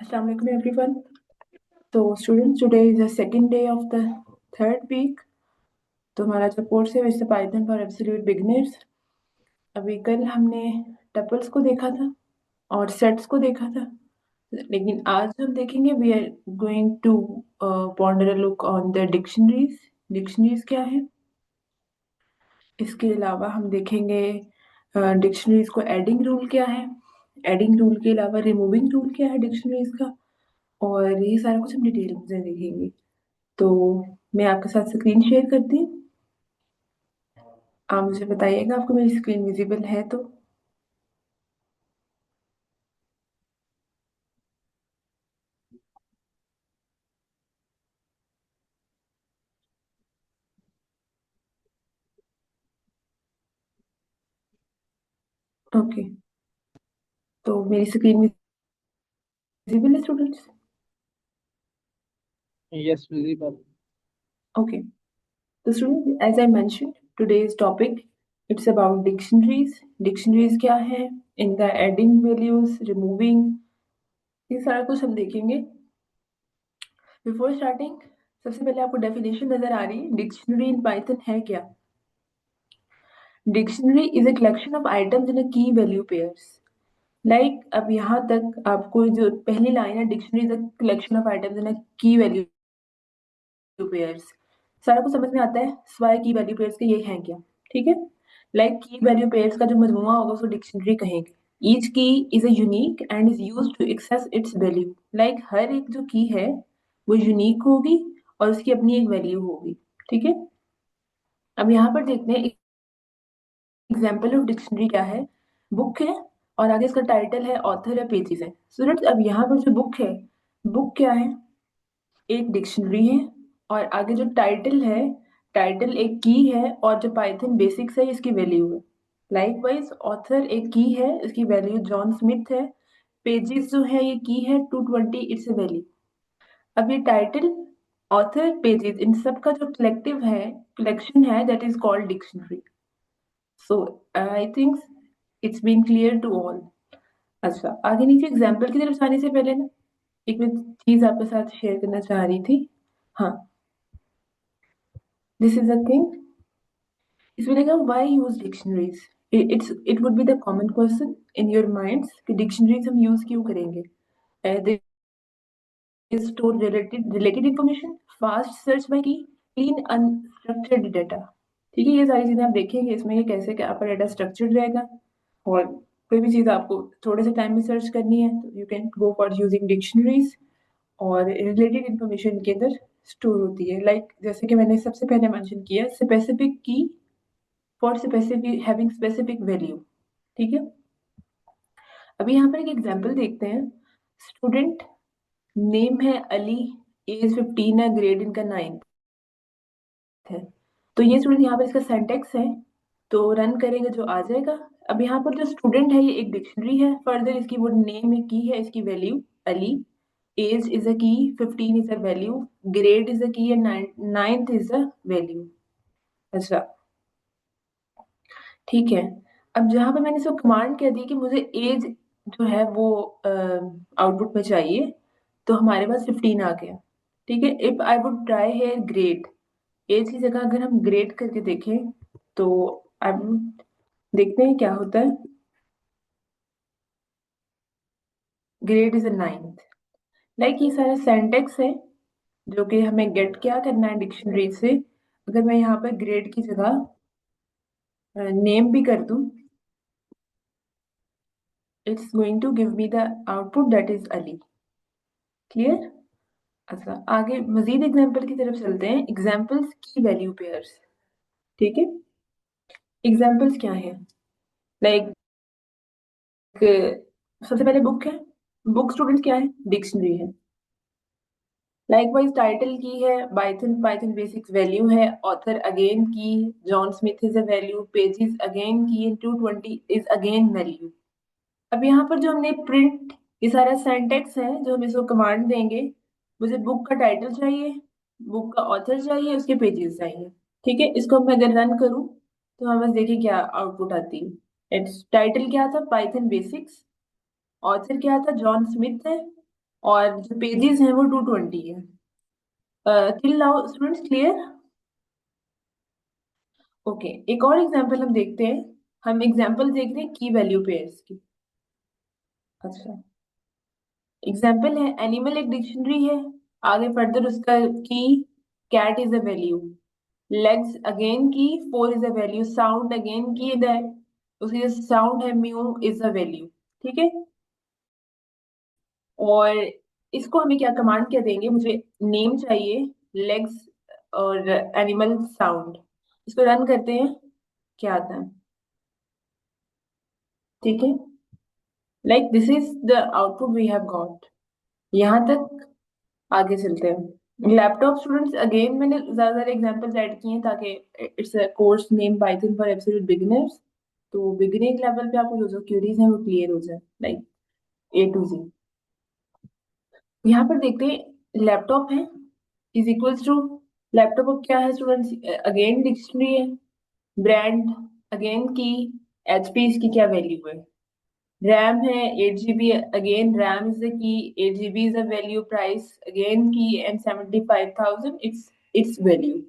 Assalamu alaikum everyone. तो students, today is the second day of the third week. तो हमारा जो course है वैसे पाइथन फॉर एब्सोल्यूट बिगिनर्स। अभी कल हमने टपल्स को देखा था और सेट्स को देखा था, लेकिन आज हम देखेंगे we are going to ponder a look on the dictionaries. Dictionaries क्या है, इसके अलावा हम देखेंगे डिक्शनरीज को एडिंग रूल क्या है, एडिंग रूल के अलावा रिमूविंग रूल क्या है डिक्शनरीज का, और ये सारा कुछ हम डिटेल में देखेंगे। तो मैं आपके साथ स्क्रीन शेयर करती हूँ। आप मुझे बताइएगा आपको मेरी स्क्रीन विजिबल है तो। ओके, तो मेरी स्क्रीन विजिबल है स्टूडेंट्स? Yes, visible. ओके, तो student as I mention today's topic it's about dictionaries. Dictionaries क्या है, इनका एडिंग वैल्यूज, रिमूविंग, ये सारा कुछ हम देखेंगे। बिफोर स्टार्टिंग, सबसे पहले आपको डेफिनेशन नजर आ रही है, डिक्शनरी इन पाइथन है क्या? Dictionary is a collection of items in a key value pairs. Like अब यहाँ तक आपको जो पहली लाइन है, dictionary is a collection of items in a key value pairs, सारा कुछ समझ में आता है। स्वाय की वैल्यू पेयर्स के ये हैं क्या? ठीक है, लाइक की वैल्यू पेयर्स का जो मजमूआ होगा उसको डिक्शनरी कहेंगे। Each key is a unique and is used to access its value. Like हर एक जो की है वो यूनिक होगी और उसकी अपनी एक वैल्यू होगी। ठीक है, अब यहाँ पर देखते हैं एग्जाम्पल ऑफ डिक्शनरी क्या है। बुक है और आगे इसका टाइटल है, ऑथर है, पेजेस है। स्टूडेंट्स, अब यहाँ पर जो बुक है, बुक क्या है? एक डिक्शनरी है, और आगे जो टाइटल है, टाइटल एक की है, और जो पाइथन बेसिक्स है इसकी वैल्यू है। लाइकवाइज ऑथर एक की है, इसकी वैल्यू जॉन स्मिथ है। पेजेस जो है ये की है 220, इट्स ए वैल्यू। अब ये टाइटल, ऑथर, पेजेस, इन सब का जो कलेक्टिव है, कलेक्शन है, that is called dictionary. So I think it's been clear to all. अच्छा, आगे नीचे एग्जाम्पल की तरफ जाने से पहले ना एक मैं चीज आपके साथ शेयर करना चाह रही थी। हाँ, दिस इज अ थिंग, इसमें लिखा why use dictionaries. It would be the common question in your minds कि डिक्शनरीज हम यूज क्यों करेंगे? They store related information, fast search by की, क्लीन अनस्ट्रक्चर्ड डाटा। ठीक है, ये सारी चीजें आप देखेंगे इसमें कि कैसे क्या आपका डाटा स्ट्रक्चर्ड रहेगा। और कोई भी चीज आपको थोड़े से टाइम में सर्च करनी है तो you can go for using dictionaries, और रिलेटेड इंफॉर्मेशन के अंदर स्टोर होती है। लाइक जैसे कि मैंने सबसे पहले मेंशन किया, स्पेसिफिक की for specific having specific value. ठीक है, अभी यहाँ पर एक एग्जांपल देखते हैं। स्टूडेंट नेम है अली, एज 15 है, ग्रेड इनका 9th है। तो ये स्टूडेंट यहाँ पर इसका सिंटैक्स है, तो रन करेंगे जो आ जाएगा। अब यहाँ पर जो स्टूडेंट है ये एक डिक्शनरी है, फर्दर इसकी वो नेम है, की है, इसकी value Ali, age is a key, 15 is a value, grade is a key, and 9th is a value. अच्छा, ठीक है, अब जहां पे मैंने इसको कमांड कह दी कि मुझे एज जो है वो आउटपुट में चाहिए, तो हमारे पास 15 आ गया। ठीक है, if I would try here grade, age की जगह अगर हम ग्रेड करके देखें तो आई वुड, देखते हैं क्या होता है। Grade is a 9th। Like ये सारा सेंटेक्स है जो कि हमें गेट क्या करना है डिक्शनरी से। अगर मैं यहाँ पर ग्रेड की जगह नेम भी कर दूं, it's going to give me the output that is Ali. Clear? अच्छा, आगे मजीद एग्जाम्पल की तरफ चलते हैं। एग्जाम्पल्स की वैल्यू पेयर्स। ठीक है, एग्जाम्पल्स क्या है? लाइक सबसे पहले बुक है, बुक स्टूडेंट क्या है? डिक्शनरी है। लाइकवाइज टाइटल की है, पाइथन, पाइथन बेसिक्स वैल्यू है, ऑथर अगेन की, John Smith is a value, pages again की, 220 इज अगेन वैल्यू। अब यहाँ पर जो हमने प्रिंट, ये सारा सिंटेक्स है जो हम इसको कमांड देंगे। मुझे बुक का टाइटल चाहिए, बुक का ऑथर चाहिए, उसके पेजेस चाहिए। ठीक है, इसको मैं अगर रन करूं तो हम बस देखिए क्या आउटपुट आती है। इट्स टाइटल क्या था? Python basics. ऑथर क्या था? जॉन स्मिथ है। और जो पेजेस हैं वो 220 है। Till now students clear? Okay, एक और एग्जांपल हम देखते हैं। हम एग्जांपल देख रहे हैं की वैल्यू पेयर्स की। अच्छा, एग्जांपल है एनिमल एक डिक्शनरी है। आगे फर्दर उसका key cat is a value, legs again key 4 is a value, sound again key the उसकी जो साउंड है म्यू इज अ वैल्यू। ठीक है, और इसको हमें क्या कमांड क्या देंगे, मुझे नेम चाहिए, लेग्स और एनिमल साउंड। इसको रन करते हैं, क्या आता है? ठीक है, like this is the output we have got. यहाँ तक आगे चलते हैं। लैपटॉप स्टूडेंट्स अगेन मैंने ज्यादा एग्जांपल्स ऐड किए हैं ताकि it's a course name Python for absolute beginners. तो बिगिनिंग लेवल पे आपको जो जो क्वेरीज हैं वो क्लियर हो जाए, लाइक ए टू जी। यहाँ पर देखते हैं लैपटॉप है इज इक्वल्स टू, लैपटॉप क्या है स्टूडेंट्स? अगेन डिक्शनरी है, ब्रांड अगेन की, एचपी इसकी क्या वैल्यू है? रैम है 8 GB, again RAM is the key, 8 GB is the value, price again की एंड 75,000 इट्स वैल्यू।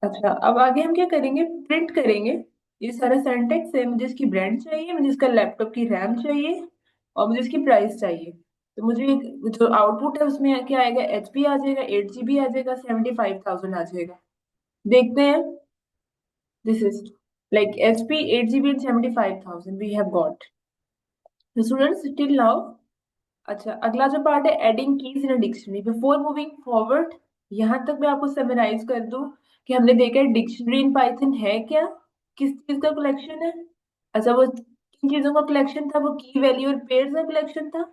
अच्छा, अब आगे हम क्या करेंगे, प्रिंट करेंगे। ये सारा सिंटेक्स है, मुझे इसकी ब्रांड चाहिए, मुझे इसका लैपटॉप की रैम चाहिए, और मुझे इसकी प्राइस चाहिए। तो मुझे जो आउटपुट है उसमें क्या आएगा, एचपी आ जाएगा, 8 GB आ जाएगा, 75,000 आ जाएगा। देखते हैं, this is like HP 8 GB and 75,000 we have got. Students till now. अच्छा, अगला जो पार्ट है adding keys in a dictionary. Before moving forward, यहाँ तक मैं आपको समराइज कर दूं कि हमने देखा है डिक्शनरी इन पाइथन है क्या, किस चीज का कलेक्शन है। अच्छा, वो किन चीजों का कलेक्शन था, वो की वैल्यू और पेयर्स का कलेक्शन था।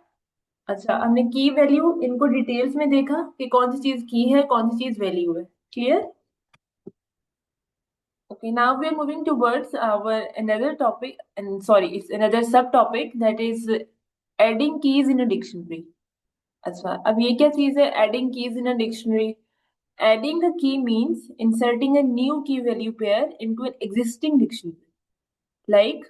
अच्छा, हमने की वैल्यू इनको डिटेल्स में देखा कि कौन सी चीज की है, कौन सी चीज वैल्यू है। Clear? Okay, now we are moving towards our another topic, and sorry, it's another subtopic, that is adding keys in a dictionary. अच्छा, अब ये क्या चीज है adding keys in a dictionary? Adding a की मीन्स इंसर्टिंग अ न्यू की value pair into an existing dictionary. Like,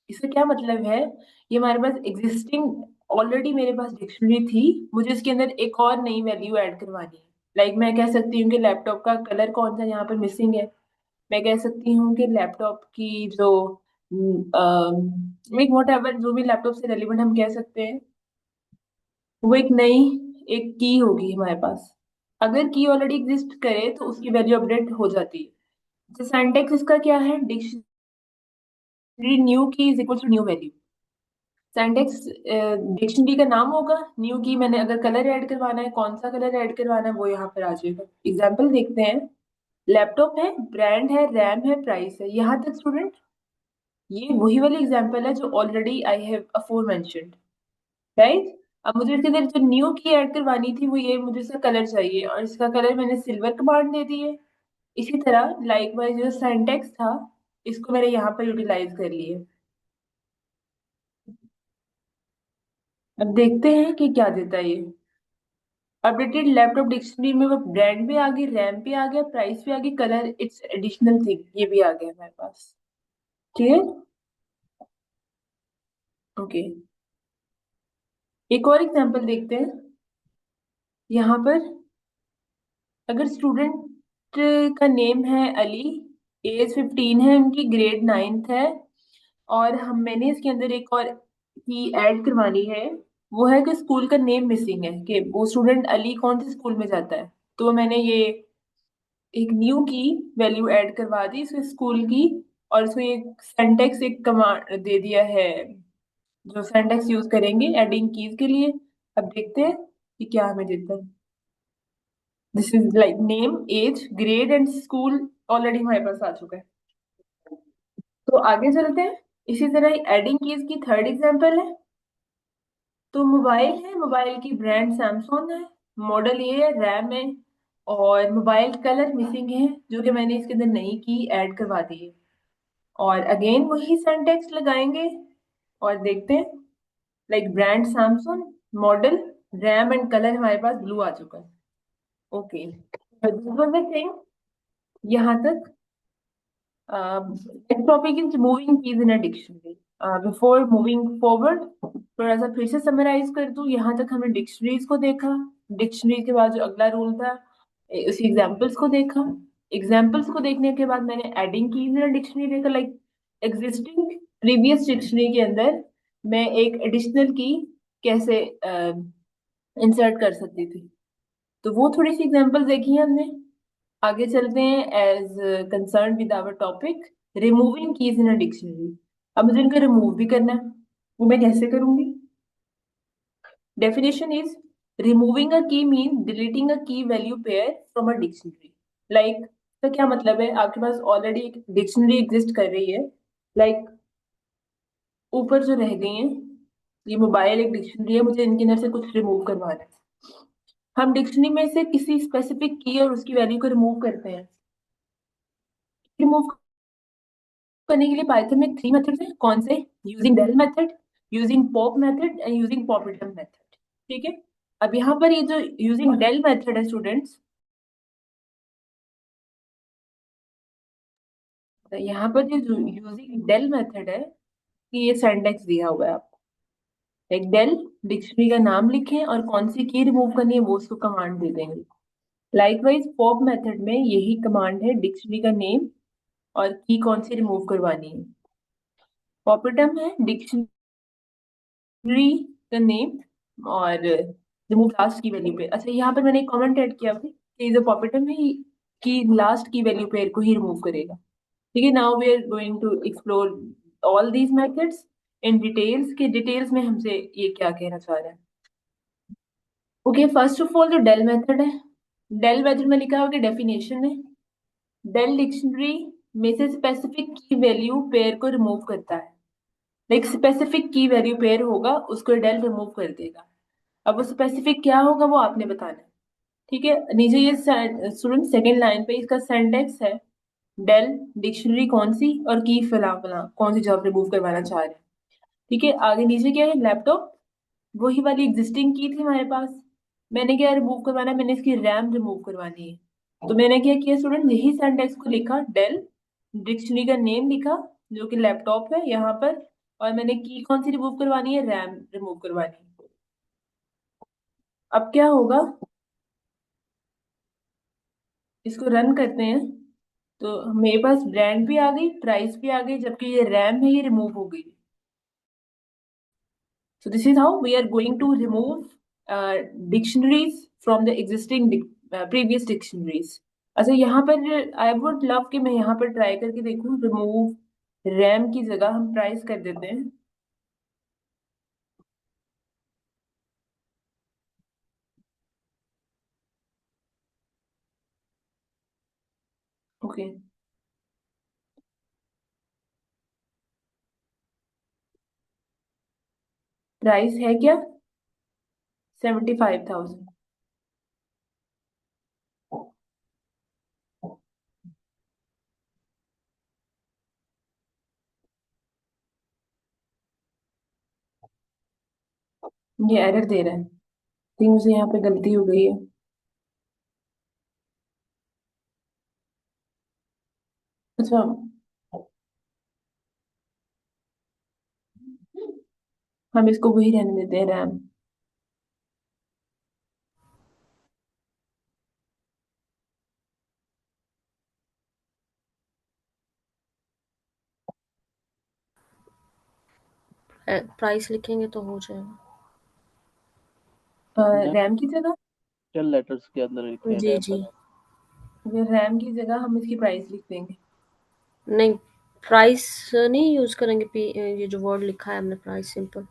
इसका क्या मतलब है, ये हमारे पास एग्जिस्टिंग, ऑलरेडी मेरे पास डिक्शनरी थी, मुझे इसके अंदर एक और नई वैल्यू ऐड करवानी है। लाइक मैं कह सकती हूँ कि लैपटॉप का कलर कौन सा यहाँ पर मिसिंग है। मैं कह सकती हूँ कि लैपटॉप की जो लाइक वॉट एवर जो भी लैपटॉप से रेलिवेंट हम कह सकते हैं, वो एक नई एक की होगी हमारे पास। अगर की ऑलरेडी एग्जिस्ट करे तो उसकी वैल्यू अपडेट हो जाती है। तो सिंटैक्स इसका क्या है, dictionary new key is equal to new value. Syntax dictionary का नाम होगा, न्यू की मैंने अगर कलर ऐड करवाना है, कौन सा कलर ऐड करवाना है वो यहाँ पर आ जाएगा। एग्जाम्पल देखते हैं। लैपटॉप है, ब्रांड है, रैम है, प्राइस है। यहाँ तक स्टूडेंट ये वही वाली एग्जाम्पल है जो already I have aforementioned, right? अब मुझे इसके अंदर जो न्यू की ऐड करवानी थी वो ये, मुझे इसका कलर चाहिए और इसका कलर मैंने सिल्वर कमांड दे दी है। इसी तरह लाइकवाइज जो सिंटैक्स था, इसको मैंने यहाँ पर यूटिलाइज कर लिया। अब देखते हैं कि क्या देता है ये। अपडेटेड लैपटॉप डिक्शनरी में वो ब्रांड भी आ गई, रैम भी आ गया, प्राइस भी आ गई, कलर इट्स एडिशनल थिंग ये भी आ गया हमारे पास। क्लियर? ओके, एक और एग्जांपल देखते हैं। यहाँ पर अगर स्टूडेंट का नेम है अली, एज 15 है, उनकी ग्रेड 9th है, और हम मैंने इसके अंदर एक और की ऐड करवानी है। वो है कि स्कूल का नेम मिसिंग है, कि वो स्टूडेंट अली कौन से स्कूल में जाता है। तो मैंने ये एक न्यू की वैल्यू ऐड करवा दी इसके स्कूल की, और इसको एक सेंटेक्स एक कमांड दे दिया है, जो सेंटेक्स यूज करेंगे एडिंग कीज के लिए। अब देखते हैं कि क्या हमें देता है। This is like name, age, grade and school already हमारे पास आ चुका है। तो आगे चलते हैं। इसी तरह एडिंग कीज की थर्ड एग्जांपल है। तो मोबाइल है, मोबाइल की ब्रांड सैमसंग है, मॉडल ये है, रैम है, और मोबाइल कलर मिसिंग है जो कि मैंने इसके अंदर नई की ऐड करवा दी है। और अगेन वही सिंटेक्स लगाएंगे और देखते हैं, like brand Samsung, model, RAM and colour हमारे पास ब्लू आ चुका है। Okay, this was the thing. यहाँ तक next topic is moving keys in a dictionary. Before moving forward थोड़ा सा फिर से समराइज कर दूं। यहाँ तक हमने डिक्शनरीज को देखा। डिक्शनरी के बाद जो अगला रूल था, उसी एग्जाम्पल्स को देखा। एग्जाम्पल्स को देखने के बाद मैंने एडिंग की इन डिक्शनरी देखा। लाइक एग्जिस्टिंग प्रीवियस डिक्शनरी के अंदर मैं एक एडिशनल की कैसे इंसर्ट कर सकती थी। तो वो थोड़ी सी एग्जाम्पल देखी है हमने। आगे चलते हैं। As concern with our topic, removing keys in a dictionary. अब मुझे इनको रिमूव भी करना है। वो मैं कैसे करूंगी? डेफिनेशन इज, रिमूविंग अ की mean deleting a key value pair from a dictionary. Like, तो क्या मतलब है? आपके पास ऑलरेडी एक डिक्शनरी एग्जिस्ट कर रही है। लाइक, ऊपर जो रह गई है, ये मोबाइल एक डिक्शनरी है, मुझे इनके अंदर से कुछ रिमूव करवाना है। हम डिक्शनरी में से किसी स्पेसिफिक की और उसकी वैल्यू को रिमूव करते हैं। रिमूव करने के लिए पाइथन में 3 मेथड्स हैं। कौन से? Using del method, using pop method and using popitem method. ठीक है। अब यहाँ पर ये जो यूजिंग डेल मेथड है स्टूडेंट्स, तो यहाँ पर जो यूजिंग डेल मेथड है, कि ये सिंटैक्स दिया हुआ है आपको। एक डेल, डिक्शनरी का नाम लिखें और कौन सी की रिमूव करनी है वो उसको कमांड दे देंगे। लाइकवाइज पॉप मेथड में यही कमांड है, डिक्शनरी का नेम और की कौन सी रिमूव करवानी है। पॉपिटम है डिक्शनरी का नेम और रिमूव लास्ट की वैल्यू पे। अच्छा, यहाँ पर मैंने एक कमेंट ऐड किया था कि जो पॉपिटम है कि लास्ट की वैल्यू पेयर को ही रिमूव करेगा। ठीक है। Now we are going to explore all these methods in details. के डिटेल्स में हमसे ये क्या कहना चाह रहा है। ओके, फर्स्ट ऑफ ऑल जो डेल मेथड है, डेल मेथड में लिखा हुआ कि डेफिनेशन है, डेल डिक्शनरी में से स्पेसिफिक की वैल्यू पेयर को रिमूव करता है। एक स्पेसिफिक की वैल्यू पेयर होगा, उसको डेल रिमूव कर देगा। अब वो स्पेसिफिक क्या होगा वो आपने बताना है। ठीक है। नीचे ये स्टूडेंट सेकंड लाइन पे इसका सिंटैक्स है, डेल डिक्शनरी कौन सी और की फला फला कौन सी जॉब रिमूव करवाना चाह रहे हैं। ठीक है। आगे नीचे क्या है? लैपटॉप, वही वाली एग्जिस्टिंग की थी हमारे पास। मैंने क्या रिमूव करवाना है? मैंने इसकी रैम रिमूव करवानी है। तो मैंने क्या किया स्टूडेंट, यही सिंटैक्स को लिखा, डेल डिक्शनरी का नेम लिखा जो कि लैपटॉप है यहाँ पर, और मैंने की कौन सी रिमूव करवानी है? रैम रिमूव करवानी है। अब क्या होगा? इसको रन करते हैं तो मेरे पास ब्रांड भी आ गई, प्राइस भी आ गई, जबकि ये रैम है ये रिमूव हो गई। So this is how we are going to remove dictionaries from the existing previous dictionaries. अच्छा, यहाँ पर आई वुड लव कि मैं यहाँ पर ट्राई करके देखूँ। रिमूव रैम की जगह हम प्राइस कर देते हैं। ओके, प्राइस है क्या? 75,000। ये एरर दे रहा है, तो मुझे यहाँ पे गलती हो गई है। अच्छा, हम इसको वही रहने देते हैं, रैम। प्राइस लिखेंगे तो हो जाएगा। रैम की जगह, कैपिटल लेटर्स के अंदर लिखे हैं जी रैम जी। बना। रैम की जगह हम इसकी प्राइस लिख देंगे। नहीं, प्राइस नहीं यूज करेंगे। ये जो वर्ड लिखा है हमने, प्राइस, सिंपल,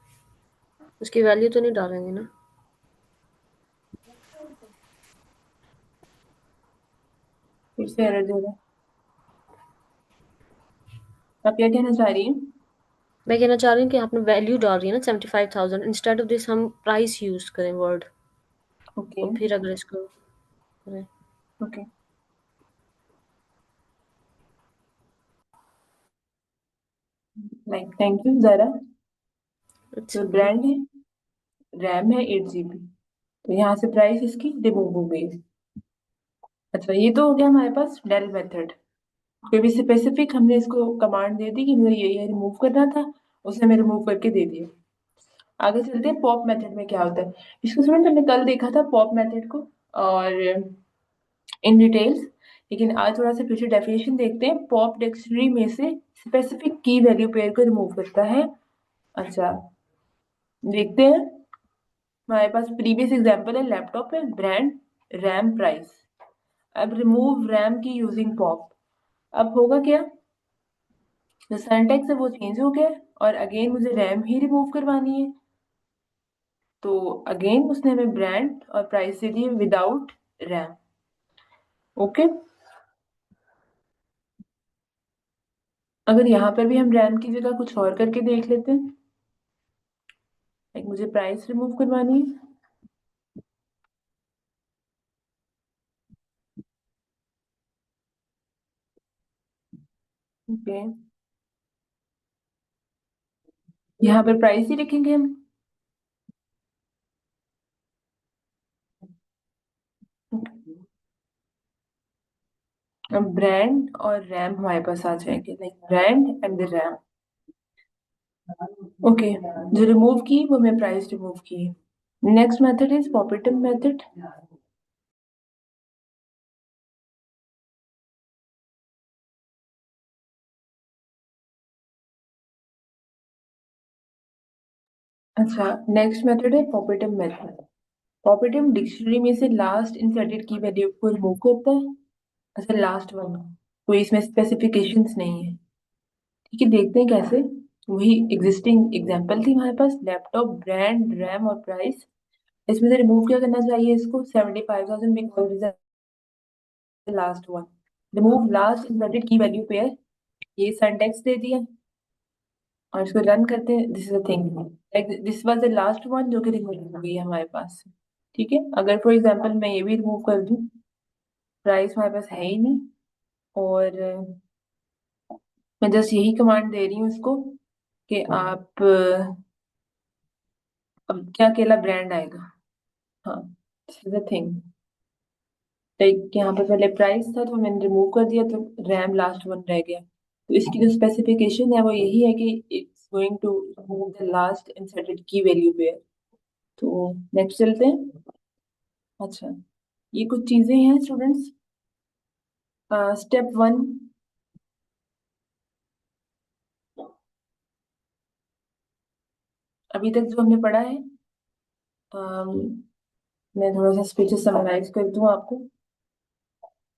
उसकी वैल्यू तो नहीं डालेंगे ना। फिर से एरर दे रहा है। आप क्या कहना चाह रही हैं? मैं कहना चाह रही हूँ कि आपने वैल्यू डाल रही है ना 75,000, इंस्टेड ऑफ दिस हम प्राइस यूज करें वर्ड, ओके। और फिर अगर इसको करें। ओके, लाइक थैंक यू जरा। इट्स तो ओके। ब्रांड है, रैम है 8 GB, तो यहाँ से प्राइस इसकी रिमूव हो गई। अच्छा, ये तो हो गया हमारे पास डेल मेथड। कोई भी स्पेसिफिक हमने इसको कमांड दे दी कि मुझे ये रिमूव करना था, उसने हमें रिमूव करके दे दिया। आगे चलते हैं पॉप मेथड में क्या होता है। इसको स्टूडेंट हमने कल देखा था पॉप मेथड को और इन डिटेल्स, लेकिन आज थोड़ा सा फिर से डेफिनेशन देखते हैं। पॉप डिक्शनरी में से स्पेसिफिक की वैल्यू पेयर को रिमूव करता है। अच्छा, देखते हैं। हमारे पास प्रीवियस एग्जांपल है, लैपटॉप है, ब्रांड, रैम, प्राइस। अब रिमूव रैम की यूजिंग पॉप। अब होगा क्या, जो सिंटैक्स है वो चेंज हो गया और अगेन मुझे रैम ही रिमूव करवानी है। तो अगेन उसने हमें ब्रांड और प्राइस दे दिए विदाउट रैम। ओके, अगर यहाँ पर भी हम रैम की जगह कुछ और करके देख लेते हैं, लाइक मुझे प्राइस रिमूव करवानी है। ओके, यहाँ पर प्राइस ही लिखेंगे हम। अब ब्रांड और रैम हमारे पास आ जाएंगे, like brand and the RAM. Okay, जो रिमूव की वो मैं प्राइस रिमूव की। Next method is popitem method. अच्छा, नेक्स्ट मेथड है पॉपिटम मेथड। पॉपिटम डिक्शनरी में से लास्ट इंसर्टेड की वैल्यू को रिमूव करता है। अच्छा, लास्ट वन, कोई इसमें स्पेसिफिकेशंस नहीं है। ठीक है, देखते हैं कैसे। वही एग्जिस्टिंग एग्जांपल थी हमारे पास, लैपटॉप, ब्रांड, रैम और प्राइस। इसमें से रिमूव क्या करना चाहिए इसको, 75,000 because is the last one. Remove last inserted key value pair, ये सिंटैक्स दे दिया और इसको रन करते हैं। This is the thing, like this was the last one जो कि रिमूव हो गई है हमारे पास। ठीक है, अगर फॉर एग्जांपल मैं ये भी रिमूव कर दूं, प्राइस हमारे पास है ही नहीं और मैं जस्ट यही कमांड दे रही हूँ इसको कि आप अब क्या अकेला ब्रांड आएगा। हाँ, this is the thing, like यहाँ पे पहले प्राइस था तो मैंने रिमूव कर दिया तो रैम लास्ट वन रह गया। तो इसकी जो स्पेसिफिकेशन है वो यही है कि it's going to remove the last inserted key value pair. तो नेक्स्ट चलते हैं। अच्छा, ये कुछ चीजें हैं स्टूडेंट्स। स्टेप वन, अभी तक जो हमने पढ़ा है, अम, मैं थोड़ा सा स्पीचेस समराइज कर दूं आपको।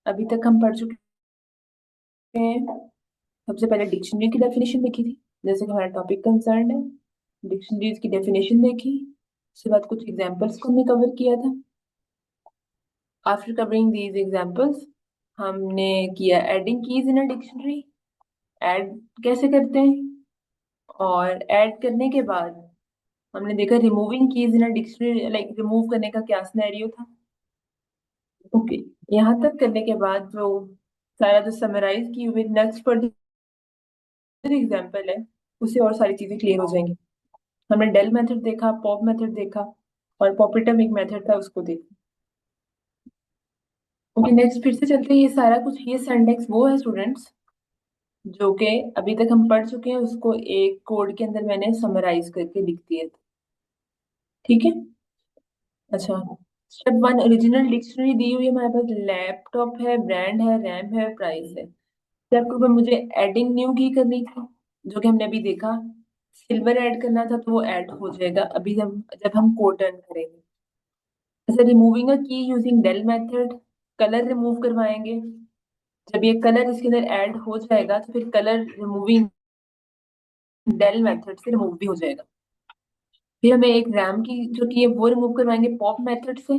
अभी तक हम पढ़ चुके हैं, सबसे पहले डिक्शनरी की डेफिनेशन देखी थी, जैसे कि हमारा टॉपिक कंसर्न है। डिक्शनरीज की डेफिनेशन देखी, उसके बाद कुछ एग्जांपल्स को हमने कवर किया था। आफ्टर कवरिंग दीज एग्जांपल्स, हमने किया adding keys in a dictionary, add कैसे करते हैं, और ऐड करने के बाद हमने देखा removing keys in a dictionary, like remove करने का क्या सिनेरियो था। ओके, यहाँ तक करने के बाद जो सारा जो समराइज की हुई नेक्स्ट फर्दर एग्जांपल है, उससे और सारी चीजें क्लियर हो जाएंगी। हमने डेल मेथड देखा, पॉप मेथड देखा और पॉपिटम एक मेथड था उसको देखा। ओके, नेक्स्ट फिर से चलते हैं। ये सारा कुछ, ये सिंटैक्स वो है स्टूडेंट्स जो कि अभी तक हम पढ़ चुके हैं, उसको एक कोड के अंदर मैंने समराइज करके लिख दिया था। ठीक है, अच्छा, स्टेप वन, ओरिजिनल डिक्शनरी दी हुई है हमारे पास, लैपटॉप है, ब्रांड है, रैम है, प्राइस है। स्टेप टू पे मुझे एडिंग न्यू की करनी थी, जो कि हमने अभी देखा, सिल्वर ऐड करना था तो वो ऐड हो जाएगा अभी जब जब हम कोड रन करेंगे। जैसे removing a key using del method, colour remove करवाएंगे। जब ये कलर इसके अंदर ऐड हो जाएगा तो फिर कलर रिमूविंग डेल मेथड से रिमूव भी हो जाएगा। फिर हमें एक रैम की जो कि है वो रिमूव करवाएंगे पॉप मेथड से।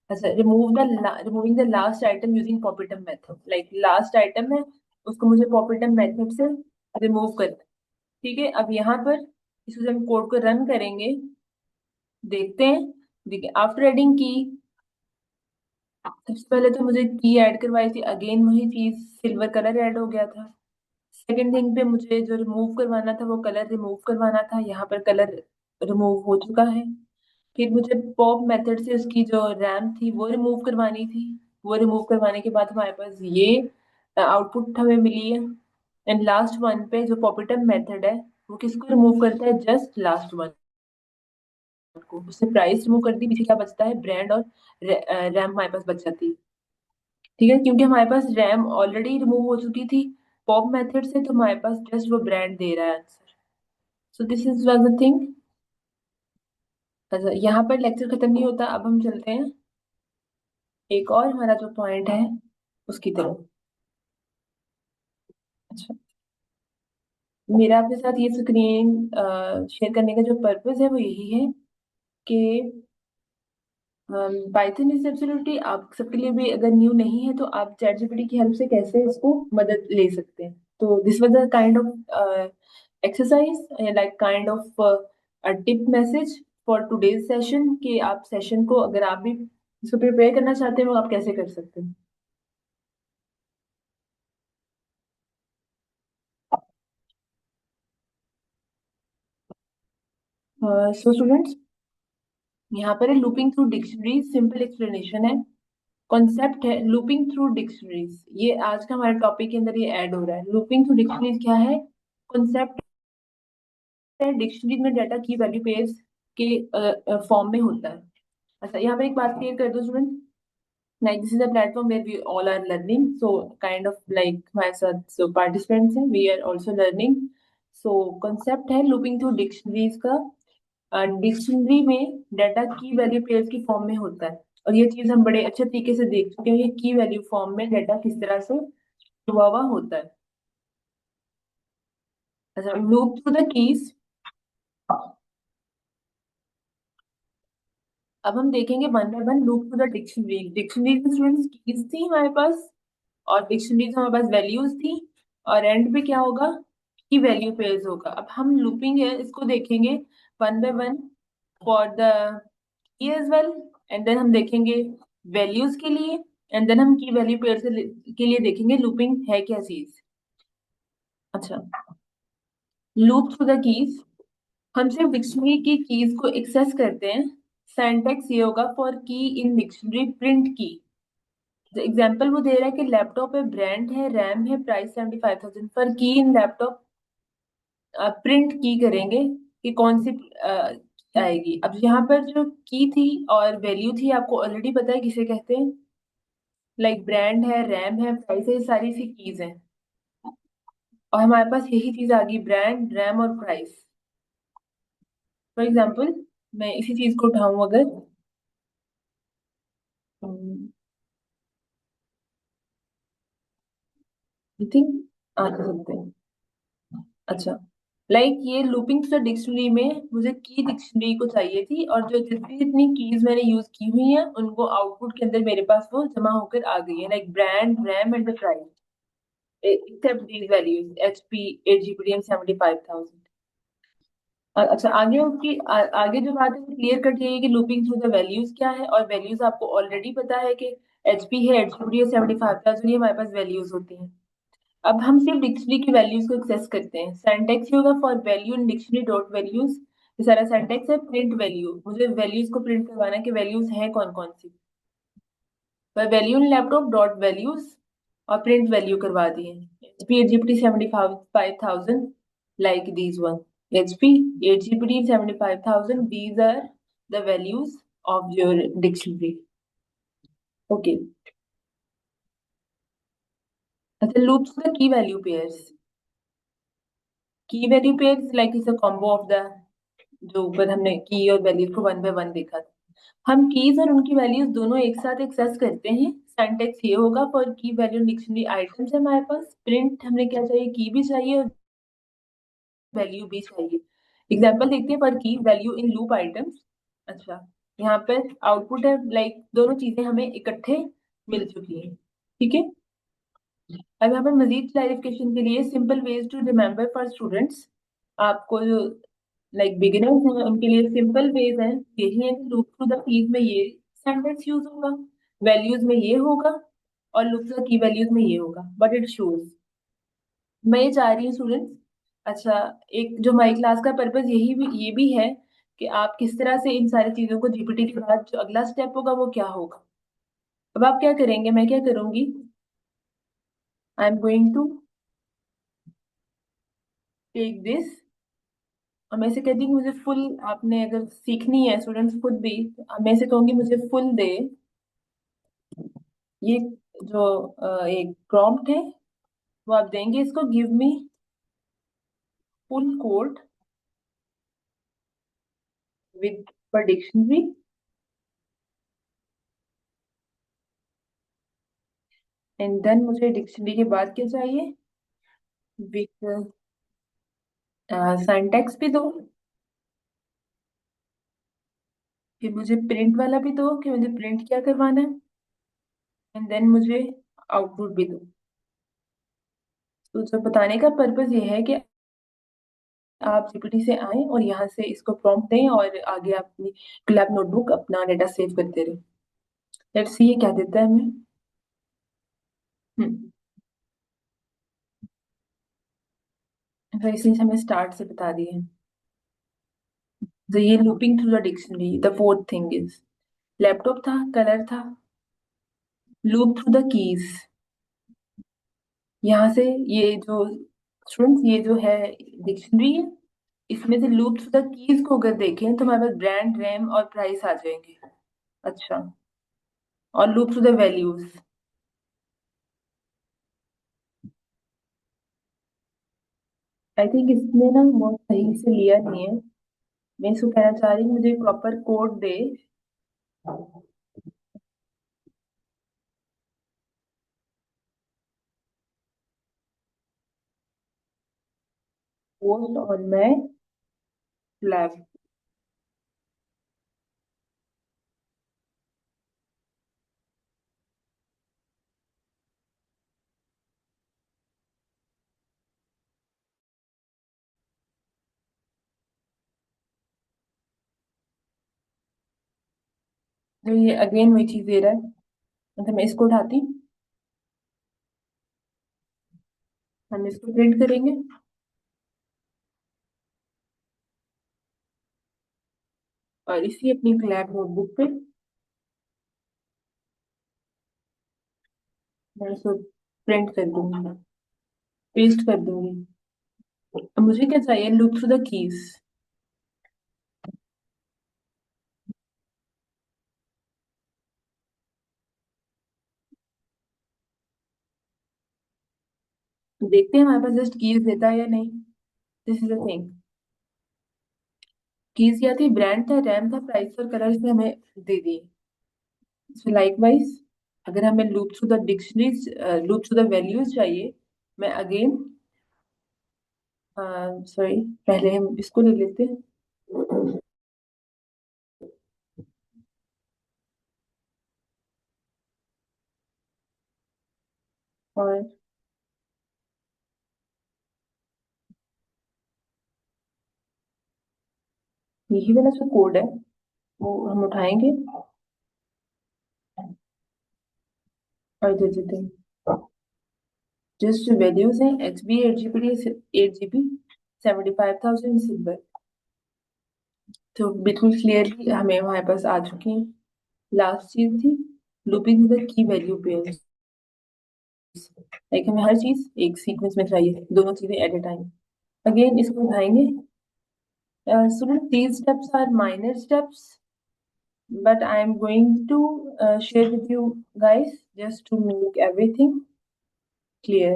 अच्छा, removing the last item using popitem method, like last item है उसको मुझे पॉपिटम मेथड से रिमूव करना है। ठीक है, अब यहाँ पर इसको जब हम कोड को रन करेंगे, देखते हैं। देखिए, आफ्टर एडिंग की, सबसे पहले तो मुझे की ऐड करवाई थी, अगेन वही चीज, सिल्वर कलर ऐड हो गया था। सेकंड थिंग पे मुझे जो रिमूव करवाना था वो कलर रिमूव करवाना था, यहाँ पर कलर रिमूव हो चुका है। फिर मुझे पॉप मेथड से उसकी जो रैम थी वो रिमूव करवानी थी। वो रिमूव करवाने के बाद हमारे पास ये आउटपुट हमें मिली है। एंड लास्ट वन पे जो पॉपिटम मेथड है वो किसको रिमूव करता है? जस्ट लास्ट वन को। उसने प्राइस रिमूव कर दी, पीछे क्या बचता है? ब्रांड और रैम हमारे पास बच जाती है। ठीक है, क्योंकि हमारे पास रैम ऑलरेडी रिमूव हो चुकी थी पॉप मेथड से, तो हमारे पास जस्ट वो ब्रांड दे रहा है answer. So this is was the thing. अच्छा, यहाँ पर लेक्चर खत्म नहीं होता, अब हम चलते हैं एक और हमारा जो पॉइंट है उसकी तरफ। अच्छा, मेरा आपके साथ ये स्क्रीन शेयर करने का जो पर्पस है वो यही है कि पाइथन इज एब्सोल्युटली आप सबके लिए भी, अगर न्यू नहीं है तो आप चैट जीपीटी की हेल्प से कैसे इसको मदद ले सकते हैं। तो this was a kind of exercise, like kind of a tip message for today's session, कि आप सेशन को अगर आप भी इसको प्रिपेयर करना चाहते हो आप कैसे कर सकते हैं। सो स्टूडेंट्स, यहाँ पर है looping through dictionary, simple explanation है। कॉन्सेप्ट है लूपिंग थ्रू डिक्शनरीज, ये आज का हमारे टॉपिक के अंदर ये ऐड हो रहा है। लूपिंग थ्रू डिक्शनरीज क्या है? कॉन्सेप्ट है डिक्शनरी में डाटा की वैल्यू पेयर्स के फॉर्म में होता है। अच्छा, यहाँ पे एक बात क्लियर कर दो student, like this is a platform where we all are learning, so kind of like हमारे साथ so participants हैं, we are also learning। so concept है looping through dictionaries का। डिक्शनरी में डाटा की वैल्यू पेयर्स की फॉर्म में होता है, और ये चीज हम बड़े अच्छे तरीके से देख चुके हैं, ये की वैल्यू फॉर्म में डाटा किस तरह से हुआ हुआ होता है। अच्छा, लूप थ्रू द कीज, अब हम देखेंगे one by one loop through the dictionary. Dictionary में स्टूडेंट्स कीज थी हमारे पास, और डिक्शनरी में हमारे पास वैल्यूज थी, और एंड पे क्या होगा? की वैल्यू पेयर्स होगा। अब हम लूपिंग है इसको देखेंगे one by one for the key as well, and then हम देखेंगे वैल्यूज के लिए, एंड देन हम की वैल्यू पेयर के लिए देखेंगे लूपिंग है क्या चीज। अच्छा, लूप थ्रू द कीज, हम सिर्फ डिक्शनरी की कीज को एक्सेस करते हैं। सिंटैक्स ये होगा फॉर की इन डिक्शनरी प्रिंट की। एग्जाम्पल वो दे रहा है कि लैपटॉप है, ब्रांड है, रैम है, प्राइस 75,000। पर की इन लैपटॉप प्रिंट की करेंगे कि कौन सी आएगी। अब यहाँ पर जो की थी और वैल्यू थी आपको ऑलरेडी पता है किसे कहते हैं। लाइक ब्रांड है, रैम है, प्राइस है, ये सारी सी कीज हैं, और हमारे पास यही चीज आ गई, ब्रांड, रैम और प्राइस। फॉर एग्जाम्पल मैं इसी चीज को उठाऊं अगर, आई थिंक आ तो सकते हैं। अच्छा, लाइक ये लूपिंग द डिक्शनरी में मुझे की डिक्शनरी को चाहिए थी, और जो जितनी जितनी कीज मैंने यूज की हुई हैं उनको आउटपुट के अंदर मेरे पास वो जमा होकर आ गई है, like brand, RAM and the price, except these values HP, 8 GB and 75,000। अच्छा, आगे उसकी आगे जो बात है वो क्लियर कट ये है कि लूपिंग थ्रू द वैल्यूज क्या है, और वैल्यूज आपको ऑलरेडी पता है कि एचपी है, 8 GB है, 75,000, ये हमारे पास वैल्यूज होती हैं। अब हम सिर्फ डिक्शनरी की वैल्यूज को एक्सेस करते हैं। सिंटैक्स ये होगा for value in dictionary dot values, ये सारा सिंटैक्स है। प्रिंट वैल्यू, मुझे वैल्यूज को प्रिंट करवाना है कि वैल्यूज है कौन कौन सी। Value in laptop dot values, और प्रिंट वैल्यू करवा दिए। HP 8 GB 75,000, like these one, HP 8 GB 75,000, these are the values of your dictionary. Okay, अच्छा, loops the key value pairs. Key value pairs like is a combo of the, जो ऊपर हमने की और values को one by one देखा था। हम कीज और उनकी वैल्यूज दोनों एक साथ एक्सेस करते हैं। सिंटैक्स ये होगा फॉर की वैल्यू डिक्शनरी आइटम्स है हमारे पास, प्रिंट हमें क्या चाहिए? की भी चाहिए और वैल्यू भी चाहिए। एग्जाम्पल देखते हैं फॉर की वैल्यू इन लूप आइटम्स। अच्छा, यहाँ पे आउटपुट है, लाइक दोनों चीजें हमें इकट्ठे मिल चुकी है। ठीक है, अब यहाँ पर मजीद क्लैरिफिकेशन के लिए simple ways to remember for students, आपको जो लाइक बिगिनर्स हैं उनके लिए सिंपल वेज है यही है कि लूप थ्रू द कीज में ये सेंटेंस यूज होगा, वैल्यूज में ये होगा, और loop through the key values में ये होगा, बट इट शोज। मैं ये चाह रही हूँ स्टूडेंट्स, अच्छा, एक जो हमारी क्लास का पर्पज यही भी ये भी है कि आप किस तरह से इन सारी चीजों को जीपीटी के बाद जो अगला स्टेप होगा वो क्या होगा। अब आप क्या करेंगे, मैं क्या करूंगी, I am going to take this और मैं ऐसे कहती हूँ मुझे फुल, आपने अगर सीखनी है स्टूडेंट्स खुद भी, मैं ऐसे कहूंगी मुझे फुल दे। ये जो एक प्रॉम्प्ट है वो आप देंगे इसको, give me full code with पर डिक्शनरी, एंड देन मुझे डिक्शनरी के बाद क्या चाहिए, विद सिंटैक्स भी दो, कि मुझे प्रिंट वाला भी दो कि मुझे प्रिंट क्या करवाना है, एंड देन मुझे आउटपुट भी दो। तो जो बताने का पर्पज ये है कि आप जीपीटी से आए और यहाँ से इसको प्रॉम्प्ट दें और आगे आप अपनी ग्लैब नोटबुक अपना डेटा सेव करते रहे। लेट्स सी ये क्या देता है हमें। हम्म तो इसलिए हमें स्टार्ट से बता दिए। तो ये looping through the dictionary, the fourth thing is laptop था, कलर था, लूप थ्रू द कीज। यहाँ से ये जो स्टूडेंट्स, ये जो है डिक्शनरी है, इसमें से लूप थ्रू द कीज को अगर देखें तो हमारे पास ब्रांड, रैम और प्राइस आ जाएंगे। अच्छा, और loop through the values. I think इसने ना बहुत सही से लिया नहीं है। मैं इसको कहना चाह रही हूँ मुझे proper code they. Post on my lab. तो ये अगेन वही चीज दे रहा है, मतलब मैं इसको उठाती, हम इसको प्रिंट करेंगे और इसी अपनी लैब नोटबुक पे मैं इसको प्रिंट कर दूंगी, पेस्ट कर दूंगी। अब मुझे क्या चाहिए, लुक थ्रू द कीज। देखते हैं हमारे पास जस्ट कीज देता है या नहीं। This is the thing, keys क्या थी, ब्रांड था, रैम था, प्राइस और कलर से हमें दे दिए। सो लाइकवाइज अगर हमें loop through the dictionaries, loop through the values चाहिए, मैं अगेन, सॉरी, पहले हम इसको ले लेते हैं। और यही वाला जो कोड है वो हम उठाएंगे और दे देते हैं। जस्ट वैल्यूज हैं, H B 8 GB, 8 GB, 75,000 silver. तो बिल्कुल क्लियरली हमें हमारे पास आ चुकी हैं। लास्ट चीज थी looping the key value pairs. Like हमें हर चीज एक सीक्वेंस में चाहिए, दोनों चीजें एट ए टाइम। अगेन इसको उठाएंगे। Student, these steps are minor steps, but I am going to share with you guys just to make everything clear.